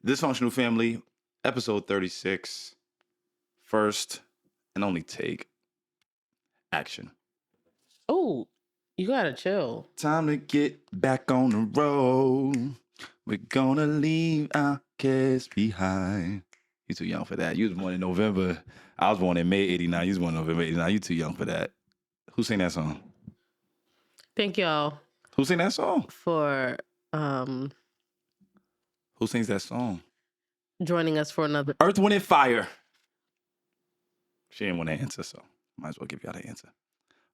Dysfunctional Family, episode 36. First and only take. Action. Oh, you gotta chill. Time to get back on the road. We're gonna leave our cares behind. You too young for that. You was born in November. I was born in May 89. You was born in November 89. You too young for that. Who sang that song? Thank y'all Who sang that song? for Who sings that song? joining us for another. Earth, Wind, and Fire. She didn't want to answer, so might as well give y'all the answer.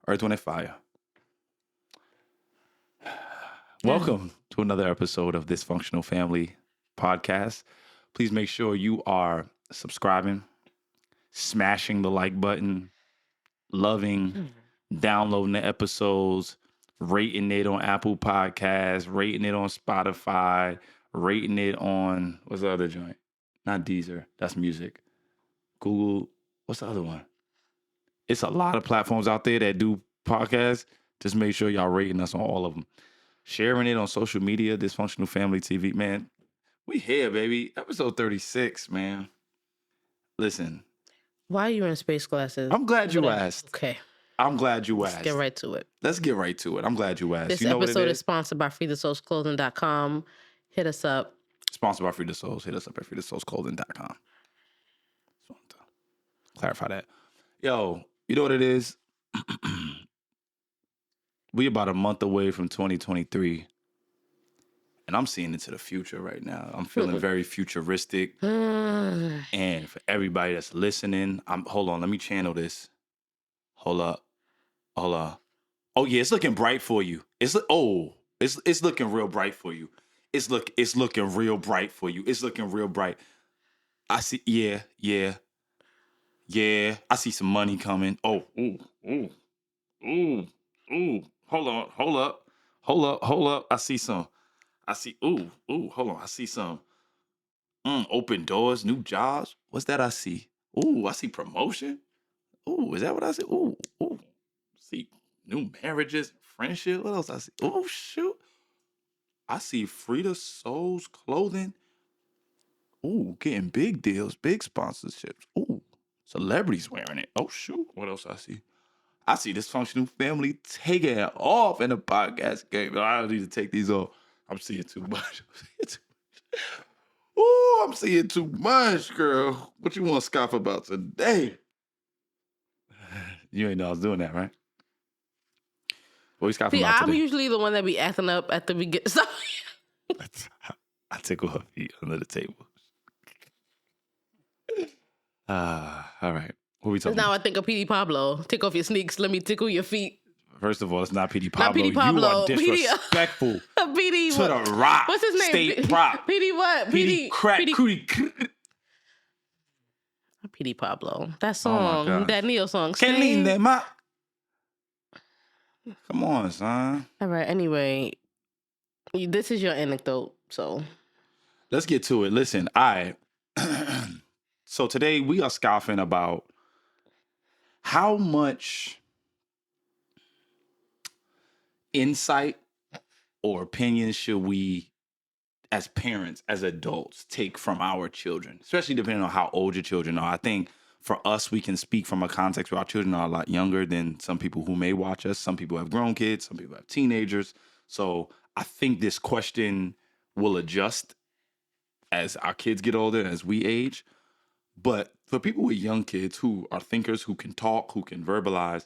Earth, Wind, and Fire. Welcome to another episode of Dysfunctional Family Podcast. Please make sure you are subscribing, smashing the like button, loving, downloading the episodes, rating it on Apple Podcasts, rating it on Spotify, rating it on, what's the other joint? Not Deezer, that's music. Google, what's the other one? It's a lot of platforms out there that do podcasts. Just make sure y'all rating us on all of them. Sharing it on social media, Dysfunctional Family TV. Man, we here, baby. Episode 36, man. Listen. Why are you in space glasses? I'm glad you asked. Okay. I'm glad you asked. Let's get right to it. Let's get right to it. I'm glad you asked. This you know episode is sponsored by freethesoulsclothing.com. Hit us up. Sponsored by Free the Souls. Hit us up at freethesoulsclothing.com. Just wanted to clarify that. Yo, you know what it is? We about a month away from 2023. And I'm seeing into the future right now. I'm feeling very futuristic. And for everybody that's listening, hold on, let me channel this. Hold up. Oh yeah, it's looking bright for you. It's looking real bright for you. It's looking real bright for you. It's looking real bright. I see, yeah. I see some money coming. Oh, ooh. Hold up. I see, hold on. I see some open doors, new jobs. What's that I see? Ooh, I see promotion. Ooh, is that what I see? Ooh. See new marriages, friendship. What else I see? Oh, shoot. I see Frida Souls Clothing. Ooh, getting big deals, big sponsorships. Ooh, celebrities wearing it. Oh, shoot. What else I see? I see Dysfunctional Family taking it off in the podcast game. I don't need to take these off. I'm seeing too much. Ooh, I'm seeing too much, girl. What you want to scoff about today? You ain't know I was doing that, right? What we scoffing about I'm today? usually the one that be acting up at the beginning. I tickle her feet under the table. All right. What are we talking Now about? I think of PD Pablo. Take off your sneaks. Let me tickle your feet. First of all, it's not PD Pablo. Not PD Pablo. You are disrespectful PD to the rock. What's his name? State prop. PD what? PD crack. PD Pablo. That song. That Neo song. Can't lean that ma. Come on, son. All right. Anyway, this is your anecdote. So let's get to it. Listen, so today we are scoffing about how much insight or opinion should we, as parents, as adults, take from our children, especially depending on how old your children are. I think for us, we can speak from a context where our children are a lot younger than some people who may watch us. Some people have grown kids, some people have teenagers. So I think this question will adjust as our kids get older and as we age. But for people with young kids who are thinkers, who can talk, who can verbalize,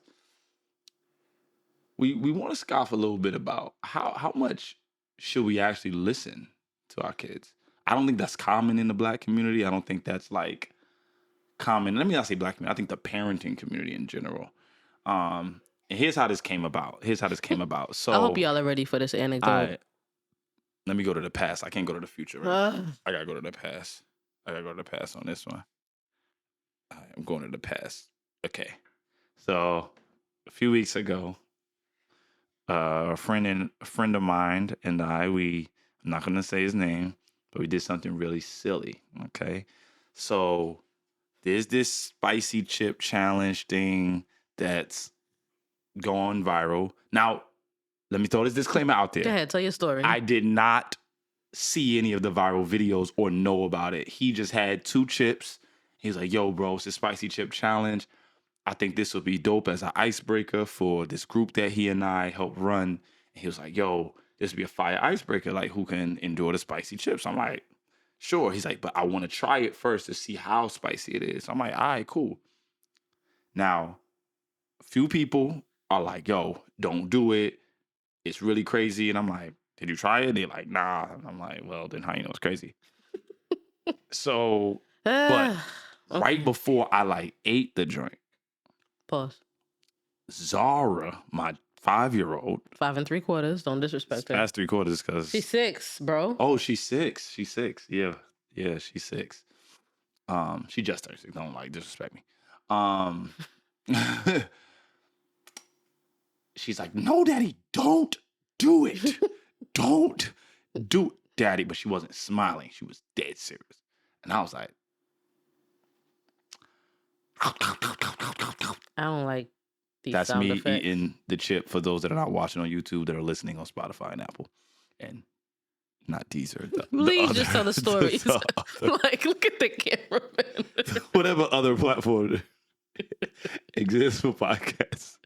we want to scoff a little bit about how much should we actually listen to our kids. I don't think that's common in the Black community. I don't think that's like common. Let me not say Black community. I think the parenting community in general. And here's how this came about. So I hope y'all are ready for this anecdote. Let me go to the past. I can't go to the future. Right? I gotta go to the past. On this one. I'm going to the past. Okay. So a few weeks ago, a friend of mine and I'm not going to say his name, but we did something really silly. Okay. So there's this spicy chip challenge thing that's going viral. Now, let me throw this disclaimer out there. Go ahead, tell your story. I did not see any of the viral videos or know about it. He just had 2 chips. He was like, yo, bro, it's a spicy chip challenge. I think this would be dope as an icebreaker for this group that he and I helped run. And he was like, yo, this would be a fire icebreaker. Like, who can endure the spicy chips? I'm like, sure. He's like, but I want to try it first to see how spicy it is. I'm like, all right, cool. Now, a few people are like, yo, don't do it. It's really crazy. And I'm like, did you try it? They're like, nah. And I'm like, well, then how you know it's crazy? So, but okay. right before I like ate the joint, Pause. Zara, my 5-year-old, 5 3/4. Don't disrespect her. past 3/4 because She's 6, bro. Oh, she's 6. She's 6. Yeah, she's 6. She just turned 6. Don't like disrespect me. She's like, no, Daddy, don't do it. Don't do it, Daddy. But she wasn't smiling. She was dead serious. And I was like, I don't like these that's sound me effects. eating the chip for those that are not watching on YouTube that are listening on Spotify and Apple. And not Deezer. Please just tell the story. the other, Like, look at the cameraman. whatever other platform exists for podcasts.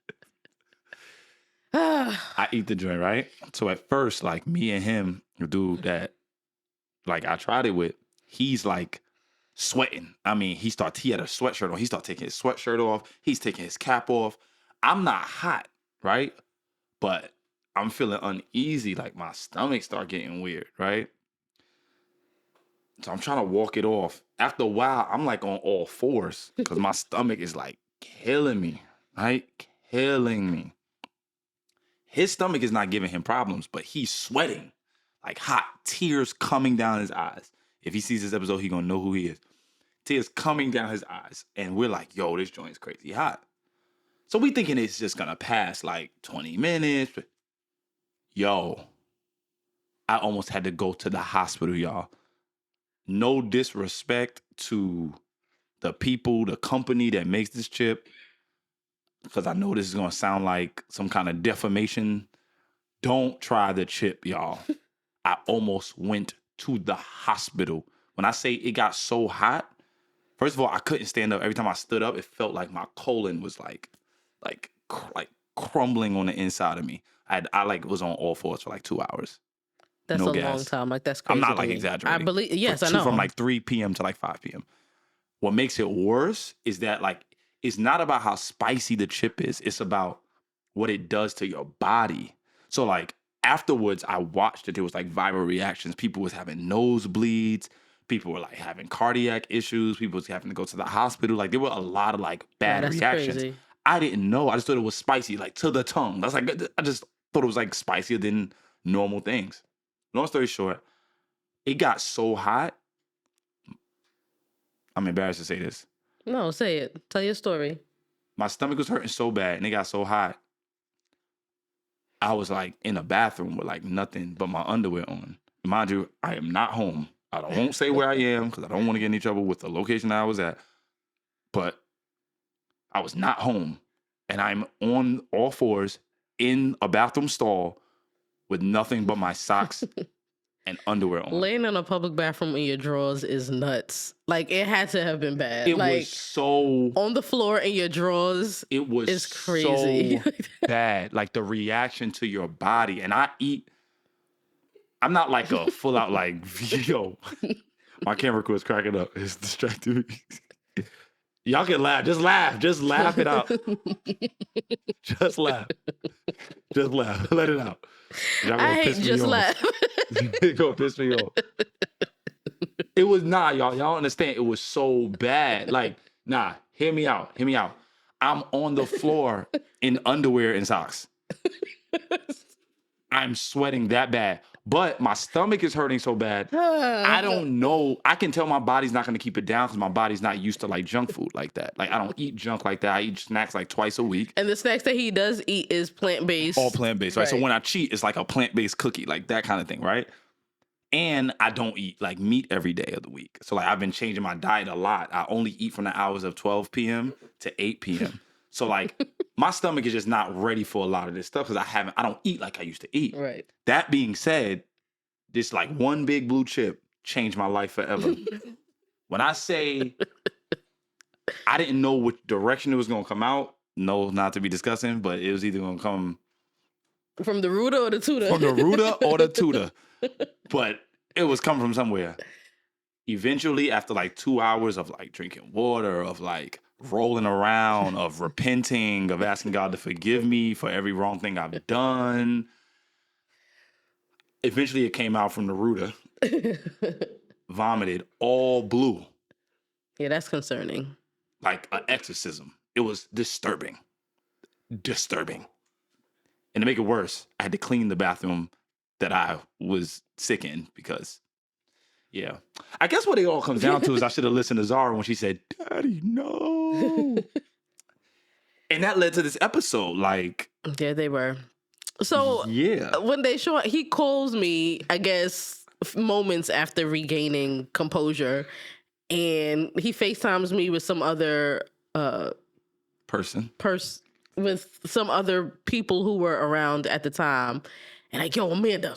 I eat the joint, right? So at first, like me and him, the dude that like I tried it with, he's like sweating. I mean, he had a sweatshirt on. He started taking his sweatshirt off. He's taking his cap off. I'm not hot, right? But I'm feeling uneasy. Like my stomach start getting weird, right? So I'm trying to walk it off. After a while, I'm like on all fours because my stomach is like killing me, right? Killing me. His stomach is not giving him problems, but he's sweating like hot, tears coming down his eyes. If he sees this episode, he's going to know who he is. Tears coming down his eyes. And we're like, yo, this joint's crazy hot. So we thinking it's just going to pass like 20 minutes. Yo, I almost had to go to the hospital, y'all. No disrespect to the people, the company that makes this chip, because I know this is going to sound like some kind of defamation. Don't try the chip, y'all. I almost went to the hospital. When I say it got so hot, first of all, I couldn't stand up. Every time I stood up, it felt like my colon was like crumbling on the inside of me. I was on all fours for like 2 hours. That's no a gas. long time. Like, that's crazy. I'm not to like me. exaggerating. I believe, yes, I know. From like 3 p.m. to like 5 p.m. What makes it worse is that like it's not about how spicy the chip is. It's about what it does to your body. So like afterwards, I watched it. There was like viral reactions. People was having nosebleeds. People were like having cardiac issues. People was having to go to the hospital. Like there were a lot of like bad reactions. Crazy. I didn't know. I just thought it was spicy, like to the tongue. I just thought it was like spicier than normal things. Long story short, it got so hot. I'm embarrassed to say this. No, say it. Tell your story. My stomach was hurting so bad and it got so hot. I was like in a bathroom with like nothing but my underwear on. Mind you, I am not home. I won't say where I am because I don't want to get in any trouble with the location that I was at. But I was not home. And I'm on all fours in a bathroom stall with nothing but my socks and underwear on. Laying in a public bathroom in your drawers is nuts. Like, it had to have been bad. It like, was so... on the floor in your drawers. It was is crazy. So bad. Like, the reaction to your body. And I eat... I'm not like a full out like, yo. My camera crew is cracking up. It's distracting me. Y'all can laugh. Just laugh. Just laugh it out. Just laugh. Just laugh. Let it out. Y'all I hate just laugh. It gonna piss me off. It was y'all. Y'all don't understand. It was so bad. Like, hear me out. Hear me out. I'm on the floor in underwear and socks. I'm sweating that bad. But my stomach is hurting so bad. I don't know. I can tell my body's not going to keep it down because my body's not used to like junk food like that. Like I don't eat junk like that. I eat snacks like twice a week. And the snacks that he does eat is plant-based. All plant-based, right? So when I cheat, it's like a plant-based cookie, like that kind of thing, right? And I don't eat like meat every day of the week. So like I've been changing my diet a lot. I only eat from the hours of 12 p.m. to 8 p.m. So like my stomach is just not ready for a lot of this stuff because I don't eat like I used to eat. Right. That being said, this like one big blue chip changed my life forever. When I say I didn't know which direction it was going to come out, no, not to be discussing, but it was either going to come from the Ruta or the Tuta. From the Ruta or the Tuta. But it was coming from somewhere. Eventually, after like 2 hours of like drinking water, of like rolling around, of repenting, of asking God to forgive me for every wrong thing I've done, eventually it came out from the Ruta. Vomited all blue. Yeah, that's concerning. Like an exorcism. It was disturbing. Disturbing. And to make it worse, I had to clean the bathroom that I was sick in because, yeah. I guess what it all comes down to is I should have listened to Zara when she said, Daddy, no. And that led to this episode. Like, yeah, they were. So yeah, when they show up, he calls me, I guess, moments after regaining composure, and he FaceTimes me with some other with some other people who were around at the time, and like, yo, Amanda,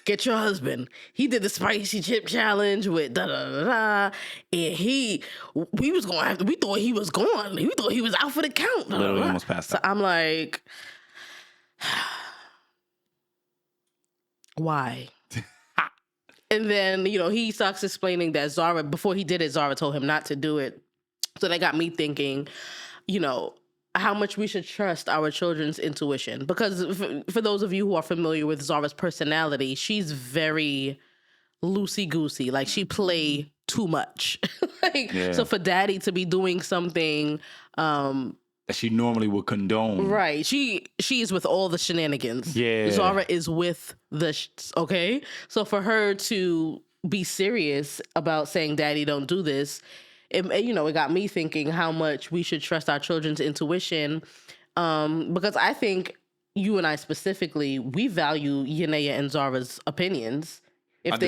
get your husband. He did the spicy chip challenge with da da da da, and we thought he was gone. We thought he was out for the count. Literally almost passed out. So I'm like, why? And then, he starts explaining that Zara, before he did it, Zara told him not to do it. So that got me thinking, how much we should trust our children's intuition. Because for those of you who are familiar with Zara's personality, she's very loosey-goosey. Like, she play too much. So for Daddy to be doing something that she normally would condone. Right. She is with all the shenanigans. Yeah. Zara is with okay? So for her to be serious about saying, Daddy, don't do this, it got me thinking how much we should trust our children's intuition. Because I think you and I specifically, we value Yanea and Zara's opinions. If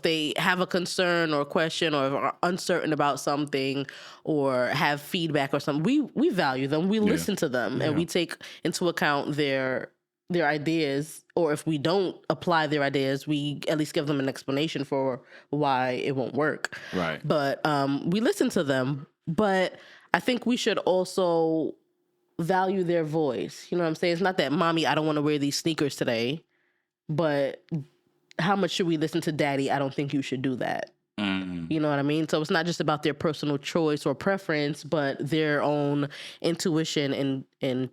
they have a concern or a question or are uncertain about something or have feedback or something, we value them. We listen to them and we take into account their ideas. Or if we don't apply their ideas, we at least give them an explanation for why it won't work. Right. But we listen to them. But I think we should also value their voice. You know what I'm saying? It's not that, Mommy, I don't want to wear these sneakers today, but how much should we listen to Daddy? I don't think you should do that. Mm. You know what I mean? So it's not just about their personal choice or preference, but their own intuition and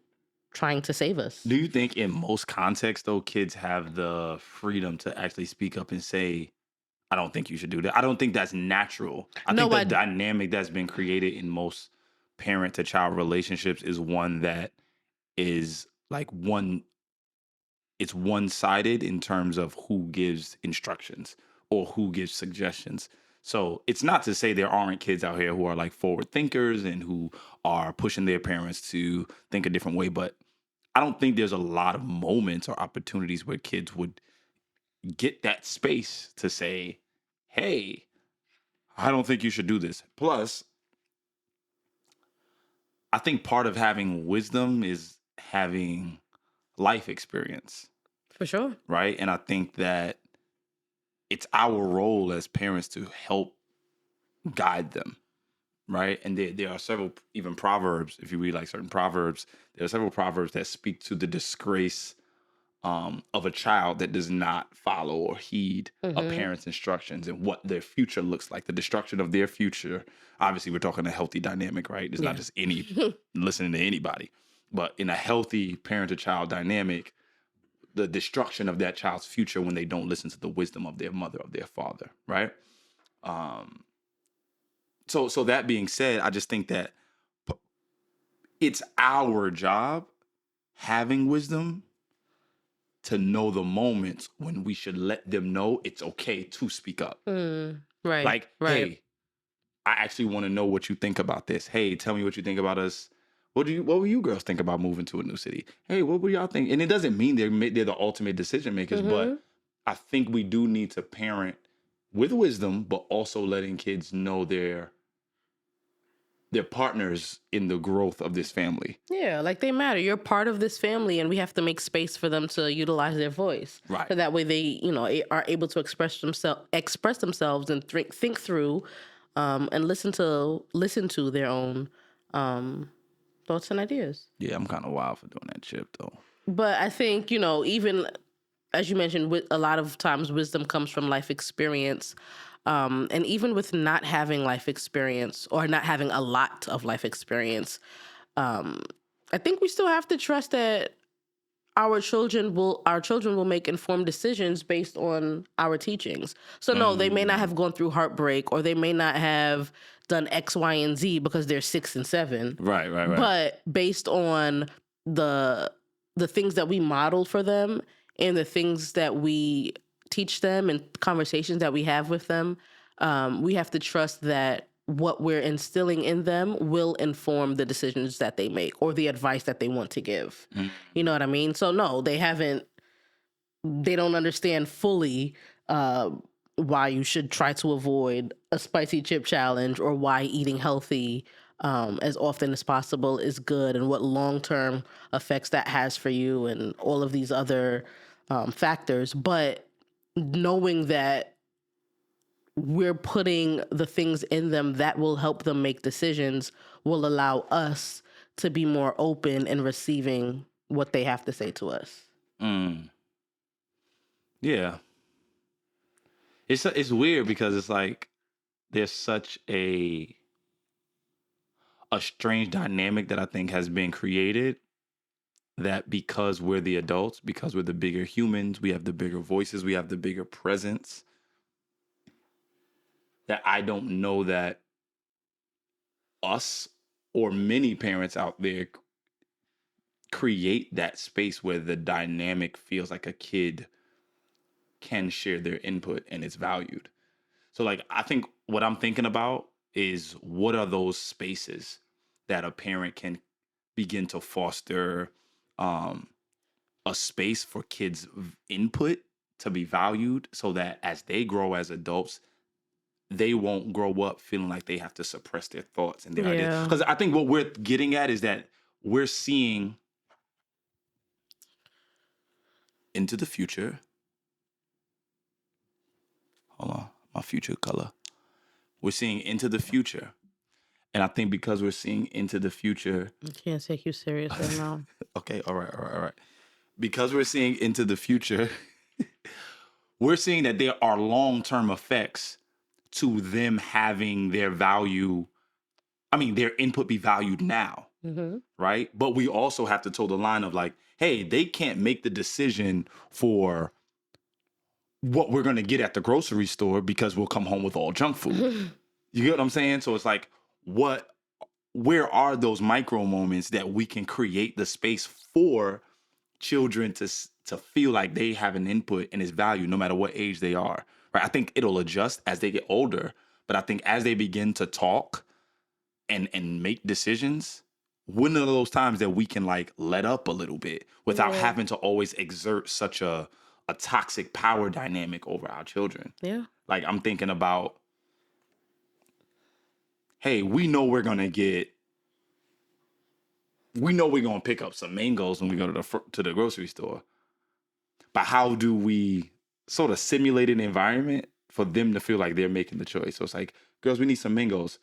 trying to save us. Do you think in most contexts, though, kids have the freedom to actually speak up and say, I don't think you should do that? I don't think that's natural. I think the dynamic that's been created in most parent to child relationships is one that is like it's one-sided in terms of who gives instructions or who gives suggestions. So it's not to say there aren't kids out here who are like forward thinkers and who are pushing their parents to think a different way, but I don't think there's a lot of moments or opportunities where kids would get that space to say, hey, I don't think you should do this. Plus, I think part of having wisdom is having life experience. For sure. Right? And I think that it's our role as parents to help guide them. Right? And there are several, even proverbs, if you read like certain proverbs, there are several proverbs that speak to the disgrace of a child that does not follow or heed a parent's instructions and what their future looks like, the destruction of their future. Obviously, we're talking a healthy dynamic, right? It's not just listening to anybody. But in a healthy parent-to-child dynamic, the destruction of that child's future when they don't listen to the wisdom of their mother, of their father, right? So that being said, I just think that it's our job, having wisdom, to know the moments when we should let them know it's okay to speak up. Right. Like, right. Hey, I actually want to know what you think about this. Hey, tell me what you think about us. What will you girls think about moving to a new city? Hey, what would y'all think? And it doesn't mean they're the ultimate decision makers, but I think we do need to parent with wisdom, but also letting kids know their they're partners in the growth of this family. Yeah, like they matter. You're part of this family, and we have to make space for them to utilize their voice. Right. So that way they, are able to express themselves and think through, and listen to their own thoughts and ideas. Yeah, I'm kind of wild for doing that, Chip, though. But I think, even as you mentioned, with a lot of times wisdom comes from life experience. And even with not having life experience or not having a lot of life experience, I think we still have to trust that our children will make informed decisions based on our teachings. So no, they may not have gone through heartbreak, or they may not have done X, Y, and Z because they're 6 and 7. Right. But based on the things that we model for them and the things that we teach them and conversations that we have with them, we have to trust that what we're instilling in them will inform the decisions that they make or the advice that they want to give. You know what I mean? So no, they don't understand fully why you should try to avoid a spicy chip challenge, or why eating healthy as often as possible is good, and what long-term effects that has for you, and all of these other factors. But knowing that we're putting the things in them that will help them make decisions will allow us to be more open in receiving what they have to say to us. Yeah. It's weird because it's like there's such a strange dynamic that I think has been created, that because we're the adults, because we're the bigger humans, we have the bigger voices, we have the bigger presence, that I don't know that us or many parents out there create that space where the dynamic feels like a kid can share their input and it's valued. So like, I think what I'm thinking about is, what are those spaces that a parent can begin to foster a space for kids' input to be valued, so that as they grow as adults, they won't grow up feeling like they have to suppress their thoughts and their ideas. Because I think what we're getting at is that we're seeing into the future. Hold on, my future color. We're seeing into the future. And I think because we're seeing into the future. I can't take you serious right now. Okay, all right. Because we're seeing into the future, we're seeing that there are long-term effects to them having their input be valued now, right? But we also have to toe the line of like, hey, they can't make the decision for what we're going to get at the grocery store because we'll come home with all junk food. You get what I'm saying? So it's like, where are those micro moments that we can create the space for children to feel like they have an input and it's valued no matter what age they are, right? I think it'll adjust as they get older, but I think as they begin to talk and make decisions, one of those times that we can like let up a little bit without having to always exert such a toxic power dynamic over our children. Yeah. Like, I'm thinking about, hey, we know we're going to pick up some mangoes when we go to the grocery store. But how do we sort of simulate an environment for them to feel like they're making the choice? So it's like, girls, we need some mangoes.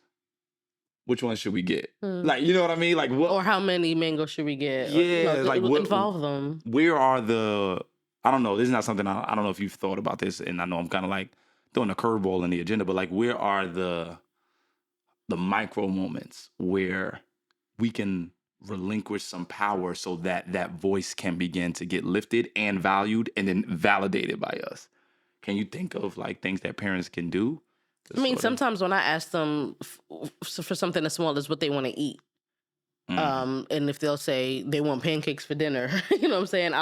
Which one should we get? Like, you know what I mean? Like, what? Or how many mangoes should we get? Yeah, like what, involve them. Where are I don't know. This is not something I don't know if you've thought about this, and I know I'm kind of like throwing a curveball in the agenda, but like, where are the micro moments where we can relinquish some power so that that voice can begin to get lifted and valued and then validated by us? Can you think of like things that parents can do? I mean, sometimes when I ask them for something as small as what they want to eat, and if they'll say they want pancakes for dinner, you know what I'm saying?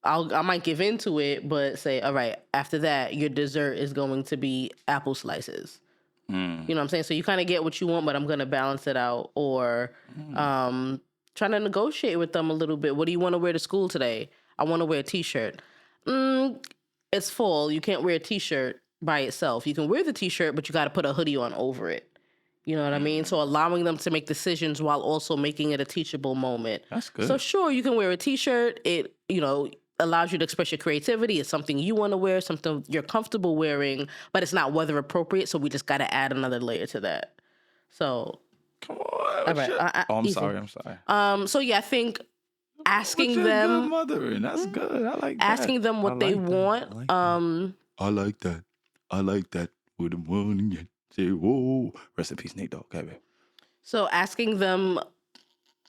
I might give into it, but say, all right, after that, your dessert is going to be apple slices. You know what I'm saying? So you kind of get what you want, but I'm going to balance it out. Or trying to negotiate with them a little bit. What do you want to wear to school today? I want to wear a t-shirt. It's fall. You can't wear a t-shirt by itself. You can wear the t-shirt, but you got to put a hoodie on over it. You know what I mean? So allowing them to make decisions while also making it a teachable moment. That's good. So sure, you can wear a t-shirt. It, allows you to express your creativity. It's something you want to wear, something you're comfortable wearing, but it's not weather appropriate. So we just got to add another layer to that. So, Come on. all right. I'm easy. sorry. I'm sorry. So yeah, I think asking Good them, mothering. That's good. I like that. asking them what they want. I like that. I like that. With the morning and say, whoa. Rest in peace, Nate Dogg. Okay, babe. So asking them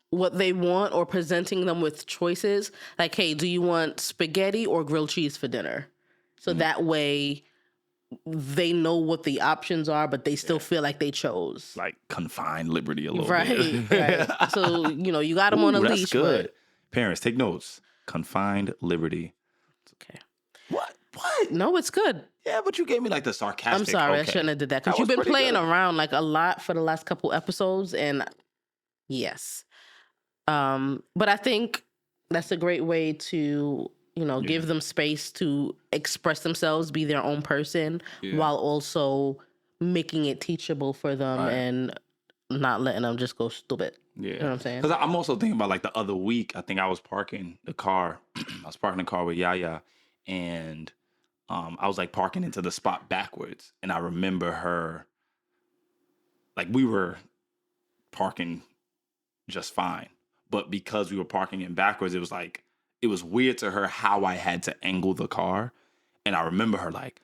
what they want or presenting them with choices like, hey, do you want spaghetti or grilled cheese for dinner? So that way they know what the options are, but they still feel like they chose. Like confined liberty a little Right, bit. right. So, you got them on a That's leash. good. But... Parents, take notes. Confined liberty. Okay. What? No, it's good. Yeah, but you gave me like the sarcastic. I'm sorry, I okay. shouldn't have did that. Because That you've was been pretty playing good. around like a lot for the last couple episodes, and yes. But I think that's a great way to, give them space to express themselves, be their own person, while also making it teachable for them and not letting them just go stupid. Yeah. You know what I'm saying? Because I'm also thinking about like the other week, I think I was parking the car. I was parking the car with Yaya, and I was like parking into the spot backwards. And I remember her, like we were parking just fine. But because we were parking in backwards, it was weird to her how I had to angle the car. And I remember her like,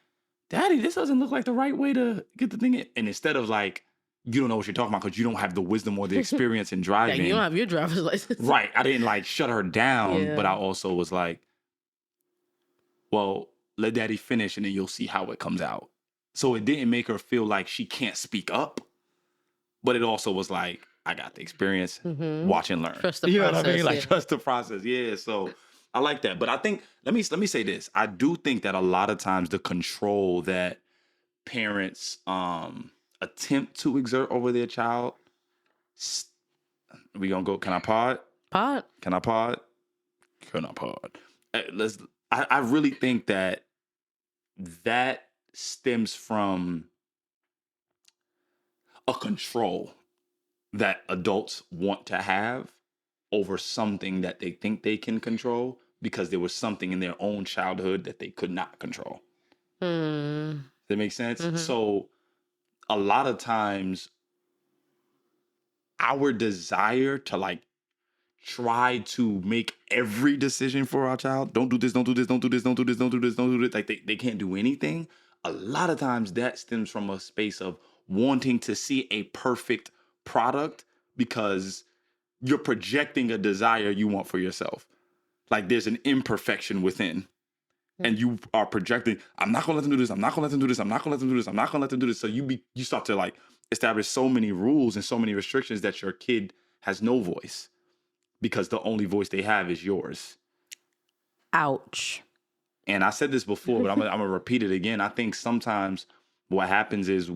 Daddy, this doesn't look like the right way to get the thing in. And instead of like, you don't know what you're talking about because you don't have the wisdom or the experience in driving. Yeah, you don't have your driver's license. Right. I didn't like shut her down, but I also was like, well, let Daddy finish and then you'll see how it comes out. So it didn't make her feel like she can't speak up, but it also was like, I got the experience, watch and learn. Trust the you know process, what I mean? Like trust the process. Yeah. So I like that. But I think let me say this. I do think that a lot of times the control that parents attempt to exert over their child. We gonna go? Can I pod? Pod. Can I pod? Can I pod? I really think that stems from a control that adults want to have over something that they think they can control because there was something in their own childhood that they could not control. Does that make sense? So a lot of times our desire to like try to make every decision for our child, don't do this, don't do this, don't do this, don't do this, don't do this, don't do this, like they can't do anything. A lot of times that stems from a space of wanting to see a perfect product because you're projecting a desire you want for yourself. Like there's an imperfection within. And you are projecting, I'm not gonna let them do this, I'm not gonna let them do this, I'm not gonna let them do this, I'm not gonna let them do this. So you start to like establish so many rules and so many restrictions that your kid has no voice because the only voice they have is yours. Ouch. And I said this before, but I'm gonna repeat it again. I think sometimes what happens is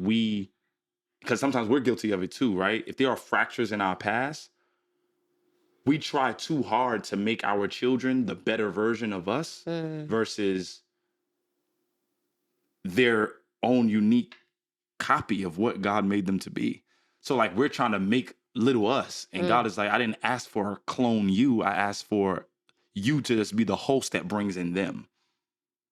because sometimes we're guilty of it too, right? If there are fractures in our past, we try too hard to make our children the better version of us versus their own unique copy of what God made them to be. So like we're trying to make little us. And God is like, I didn't ask for clone you. I asked for you to just be the host that brings in them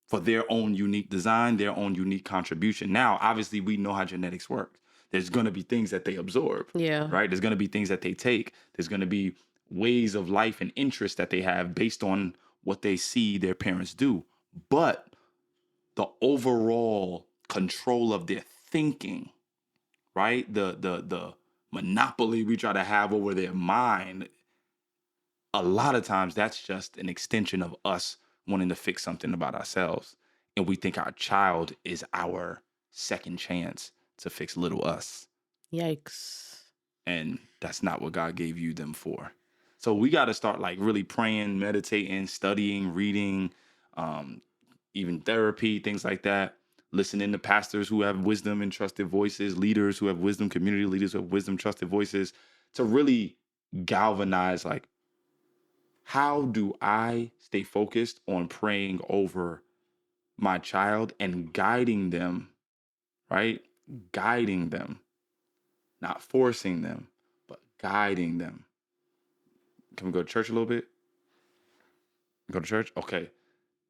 for their own unique design, their own unique contribution. Now, obviously, we know how genetics work. There's going to be things that they absorb. Yeah. Right? There's going to be things that they take. There's going to be ways of life and interests that they have based on what they see their parents do. But the overall control of their thinking, right? The monopoly we try to have over their mind, a lot of times that's just an extension of us wanting to fix something about ourselves. And we think our child is our second chance to fix little us. Yikes. And that's not what God gave you them for. So we got to start like really praying, meditating, studying, reading, even therapy, things like that. Listening to pastors who have wisdom and trusted voices, leaders who have wisdom, community leaders who have wisdom, trusted voices, to really galvanize like, how do I stay focused on praying over my child and guiding them, right? Guiding them not forcing them, but guiding them. Can we go to church a little bit? Go to church? Okay.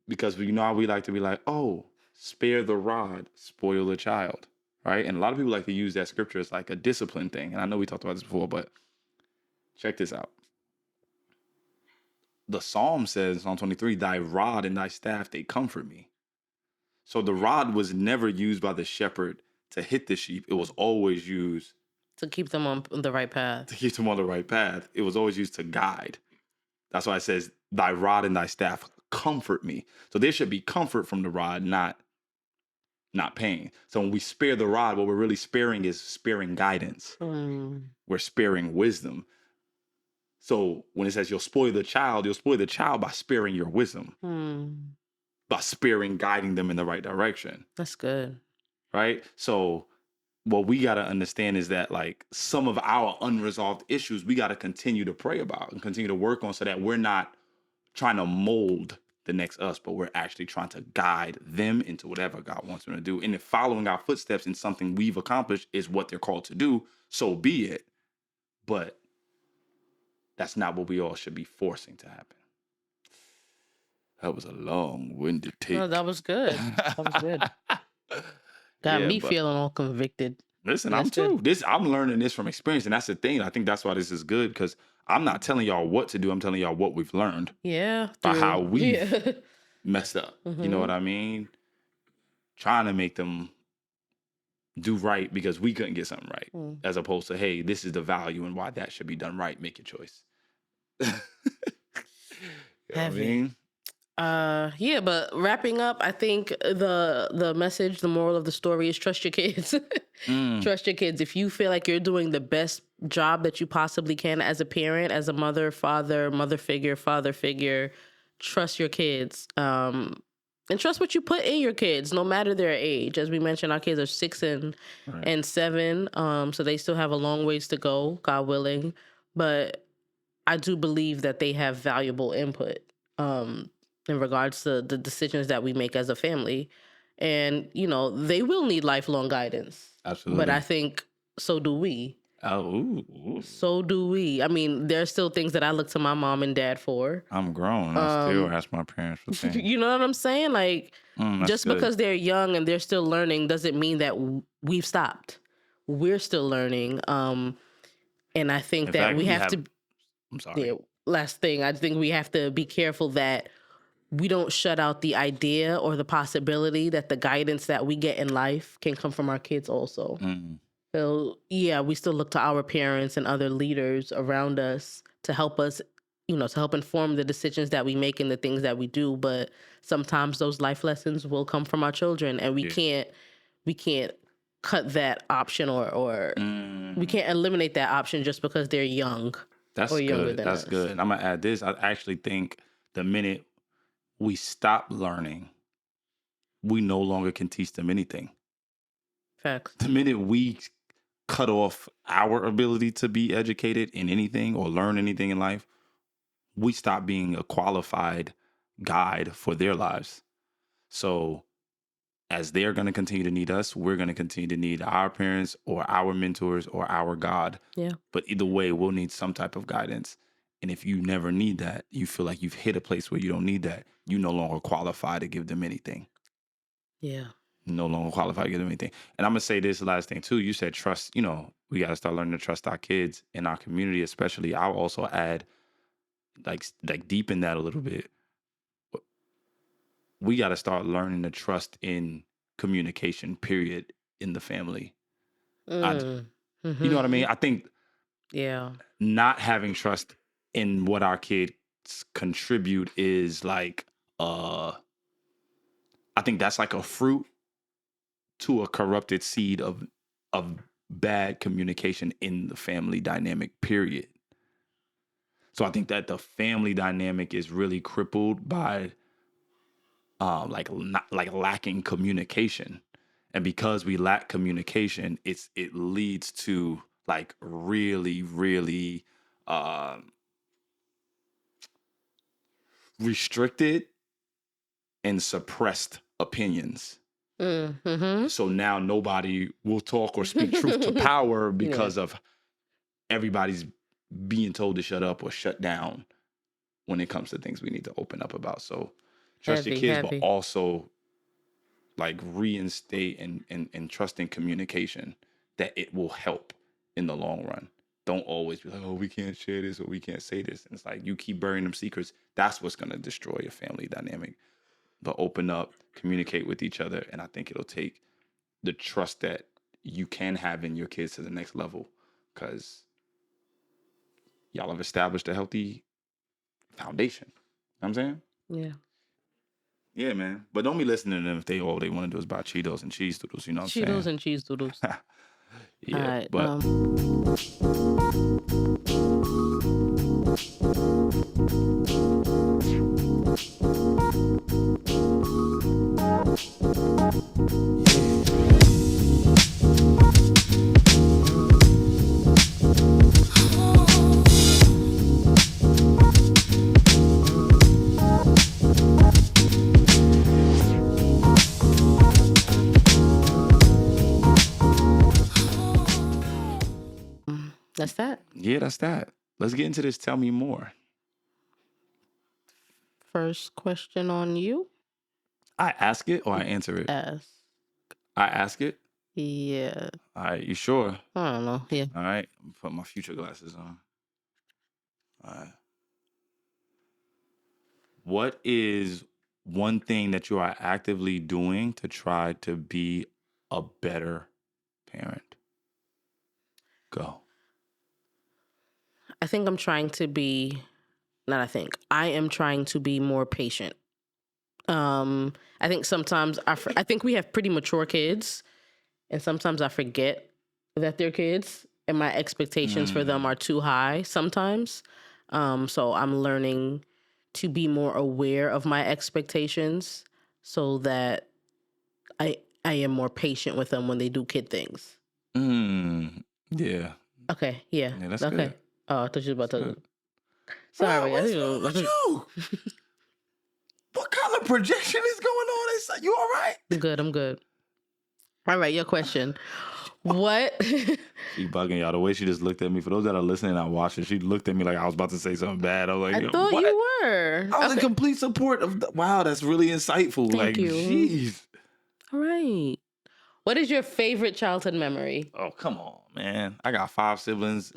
Because you know how we like to be like, oh, spare the rod, spoil the child, right? And a lot of people like to use that scripture as like a discipline thing. And I know we talked about this before, but check this out. The Psalm says, Psalm 23, thy rod and thy staff, they comfort me. So the rod was never used by the shepherd to hit the sheep. It was always used To keep them on the right path. to keep them on the right path. It was always used to guide. That's why it says, thy rod and thy staff comfort me. So there should be comfort from the rod, not pain. So when we spare the rod, what we're really sparing is sparing guidance. We're sparing wisdom. So when it says you'll spoil the child by sparing your wisdom, by sparing, guiding them in the right direction. That's good. Right? So what we got to understand is that like some of our unresolved issues, we got to continue to pray about and continue to work on so that we're not trying to mold the next us, but we're actually trying to guide them into whatever God wants them to do. And if following our footsteps in something we've accomplished is what they're called to do, so be it. But that's not what we all should be forcing to happen. That was a long-winded take. No, that was good. That was good. Got me feeling all convicted. Listen, I'm too. I'm learning this from experience, and that's the thing. I think that's why this is good, because I'm not telling y'all what to do. I'm telling y'all what we've learned. Yeah. By how we've messed up. You know what I mean? Trying to make them do right because we couldn't get something right, as opposed to, hey, this is the value and why that should be done right. Make your choice. You know what I mean? Yeah, but wrapping up, I think the message, the moral of the story is trust your kids. Trust your kids. If you feel like you're doing the best job that you possibly can as a parent, as a mother, father figure, trust your kids. And trust what you put in your kids, no matter their age. As we mentioned, our kids are 6 and 7, so they still have a long ways to go, God willing. But I do believe that they have valuable input in regards to the decisions that we make as a family. And, you know, they will need lifelong guidance. Absolutely. But I think so do we. Oh, so do we. I mean, there's still things that I look to my mom and dad for. I'm grown. I still ask my parents for things. You know what I'm saying? Like, just because they're young and they're still learning doesn't mean that we've stopped. We're still learning. And I think that we have to. I'm sorry. Yeah, last thing, I think we have to be careful that we don't shut out the idea or the possibility that the guidance that we get in life can come from our kids also. So, yeah, we still look to our parents and other leaders around us to help us, you know, to help inform the decisions that we make and the things that we do. But sometimes those life lessons will come from our children, and we can't cut that option or we can't eliminate that option just because they're young. That's or younger good. Than That's us. good. And I'm going to add this. I actually think the minute we stop learning, we no longer can teach them anything. Facts. The minute we cut off our ability to be educated in anything or learn anything in life, we stop being a qualified guide for their lives. So as they're going to continue to need us, we're going to continue to need our parents or our mentors or our God. Yeah. But either way, we'll need some type of guidance. And if you never need that, you feel like you've hit a place where you don't need that, you no longer qualify to give them anything. Yeah. No longer qualify to give them anything. And I'm going to say this last thing too. You said trust, you know, we got to start learning to trust our kids in our community, especially. I'll also add, like deepen that a little bit. We got to start learning to trust in communication, period, in the family. You know what I mean? I think not having trust in what our kids contribute is like, I think that's like a fruit to a corrupted seed of bad communication in the family dynamic, period. So I think that the family dynamic is really crippled by like lacking communication. And because we lack communication, it leads to like really, really restricted and suppressed opinions. Mm-hmm. So now nobody will talk or speak truth to power because of everybody's being told to shut up or shut down when it comes to things we need to open up about. So trust your kids, but also like reinstate and trust in communication that it will help in the long run. Don't always be like, oh, we can't share this or we can't say this. And it's like you keep burying them secrets. That's what's going to destroy your family dynamic. But open up, communicate with each other. And I think it'll take the trust that you can have in your kids to the next level, because y'all have established a healthy foundation. You know what I'm saying? Yeah. Yeah, man. But don't be listening to them if all they want to do is buy Cheetos and cheese doodles. You know what I'm saying? Cheetos and cheese doodles. Yeah, right, but that's that. yeah, that's that. Let's get into this. Tell me more. First question on you. I ask it or I answer it? Ask. I ask it? Yeah. All right, you sure? I don't know. Yeah. All right, put my future glasses on. All right. What is one thing that you are actively doing to try to be a better parent? Go. I think I'm trying to be, not I think, I am trying to be more patient. I think sometimes I think we have pretty mature kids, and sometimes I forget that they're kids and my expectations for them are too high sometimes. So I'm learning to be more aware of my expectations so that I am more patient with them when they do kid things. Yeah. Okay, yeah. Yeah, that's okay. good. Oh, I thought you was about That's to. Sorry, Bro, what's wrong with you? What kind of projection is going on inside? You all right? I'm good. All right, your question. What? She bugging y'all. The way she just looked at me. For those that are listening and watching, she looked at me like I was about to say something bad. I was like, I thought what? you were. I was in complete support of wow, that's really insightful. Thank you. Jeez. All right. What is your favorite childhood memory? Oh, come on, man. I got 5 siblings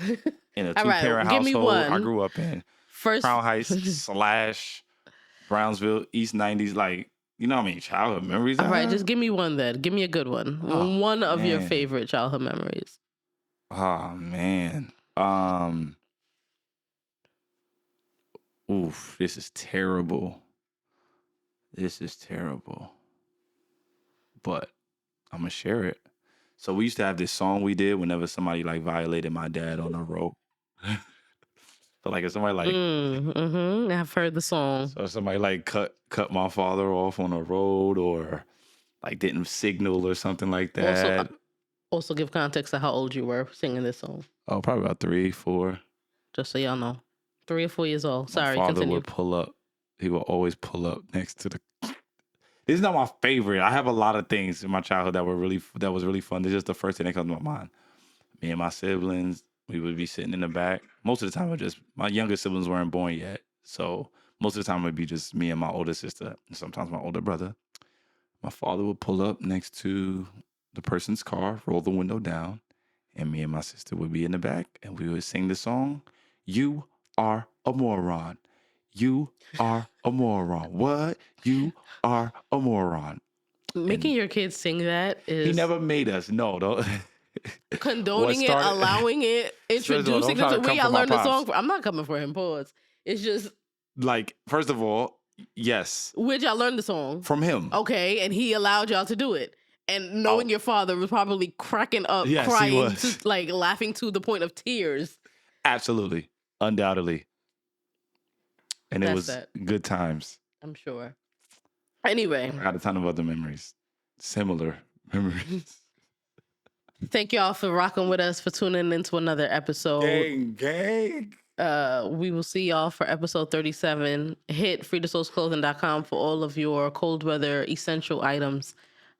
in a All right, 2-parent give me household one. I grew up in. First, Crown Heights / Brownsville, East 90s. Like, you know how many childhood memories I all right, have? just give me one then. Give me a good one. Oh, one of your man. favorite childhood memories. Oh, man. Oof, this is terrible. But I'm going to share it. So we used to have this song we did whenever somebody like violated my dad on the road. So like if somebody like I've heard the song. so somebody like cut my father off on the road or like didn't signal or something like that. Also give context to how old you were singing this song. Oh, probably about 3, 4. Just so y'all know. 3 or 4 years old. Sorry, My father continue. would pull up. He would always pull up next to the. This is not my favorite. I have a lot of things in my childhood that was really fun. This is just the first thing that comes to my mind. Me and my siblings, we would be sitting in the back. Most of the time, my younger siblings weren't born yet, so most of the time it'd be just me and my older sister, and sometimes my older brother. My father would pull up next to the person's car, roll the window down, and me and my sister would be in the back, and we would sing the song, "You are a moron. You are a moron. What? You are a moron." Making your kids sing that is... He never made us. No, don't. Condoning it, allowing it, introducing it to where y'all learned the song from. I'm not coming for him, pause. It's just... Like, first of all, yes. Where'd y'all learn the song? From him. Okay, and he allowed y'all to do it. And knowing your father was probably cracking up, yes, crying, like laughing to the point of tears. Absolutely. Undoubtedly. And it was good times. I'm sure. Anyway. I got a ton of other memories. Similar memories. Thank y'all for rocking with us, for tuning into another episode. Gang. We will see y'all for episode 37. Hit freetosoulsclothing.com for all of your cold weather essential items.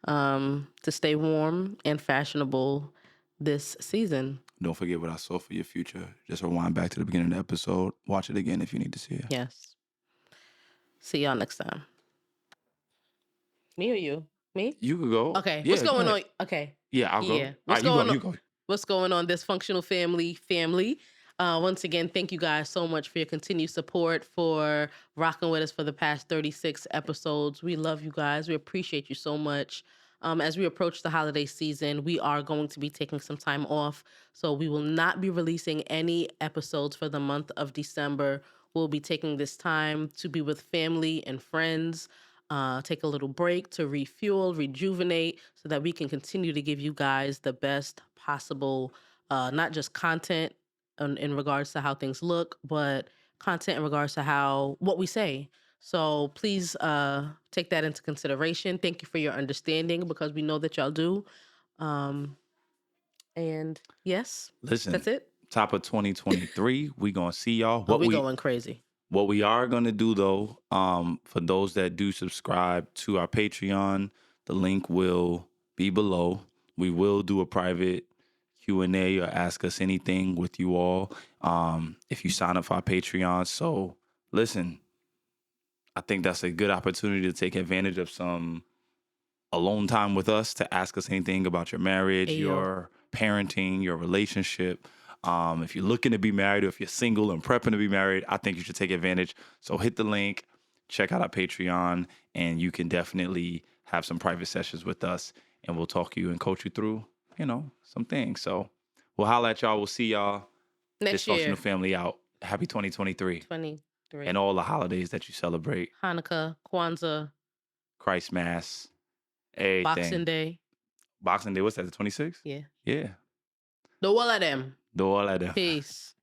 to stay warm and fashionable this season. Don't forget what I saw for your future. Just rewind back to the beginning of the episode. Watch it again if you need to see it. Yes. See y'all next time. Me or you? Me? You could go. Okay. Yeah, What's go going ahead. on? Okay. Yeah, I'll go. Yeah. All What's right, you go. going on? You go. What's going on, Dysfunctional Family? Once again, thank you guys so much for your continued support, for rocking with us for the past 36 episodes. We love you guys. We appreciate you so much. As we approach the holiday season, we are going to be taking some time off. So we will not be releasing any episodes for the month of December. We'll be taking this time to be with family and friends, take a little break to refuel, rejuvenate, so that we can continue to give you guys the best possible, not just content in regards to how things look, but content in regards to what we say. So please take that into consideration. Thank you for your understanding, because we know that y'all do. And yes, Listen, that's it. top of 2023, we gonna see y'all. Oh, we going crazy. What we are gonna do though, for those that do subscribe to our Patreon, the link will be below. We will do a private Q&A or ask us anything with you all, if you sign up for our Patreon. So listen, I think that's a good opportunity to take advantage of some alone time with us, to ask us anything about your marriage, Ayo. your parenting, your relationship. If you're looking to be married, or if you're single and prepping to be married, I think you should take advantage. So hit the link, check out our Patreon, and you can definitely have some private sessions with us, and we'll talk to you and coach you through, some things. So we'll holla at y'all. We'll see y'all Next Dysfunctional year, Family out. Happy 2023. 23. And all the holidays that you celebrate. Hanukkah, Kwanzaa, Christ Mass, everything. Boxing Day. Boxing Day, what's that, the 26th? Yeah. Yeah. The all of them. Do all of them. Peace.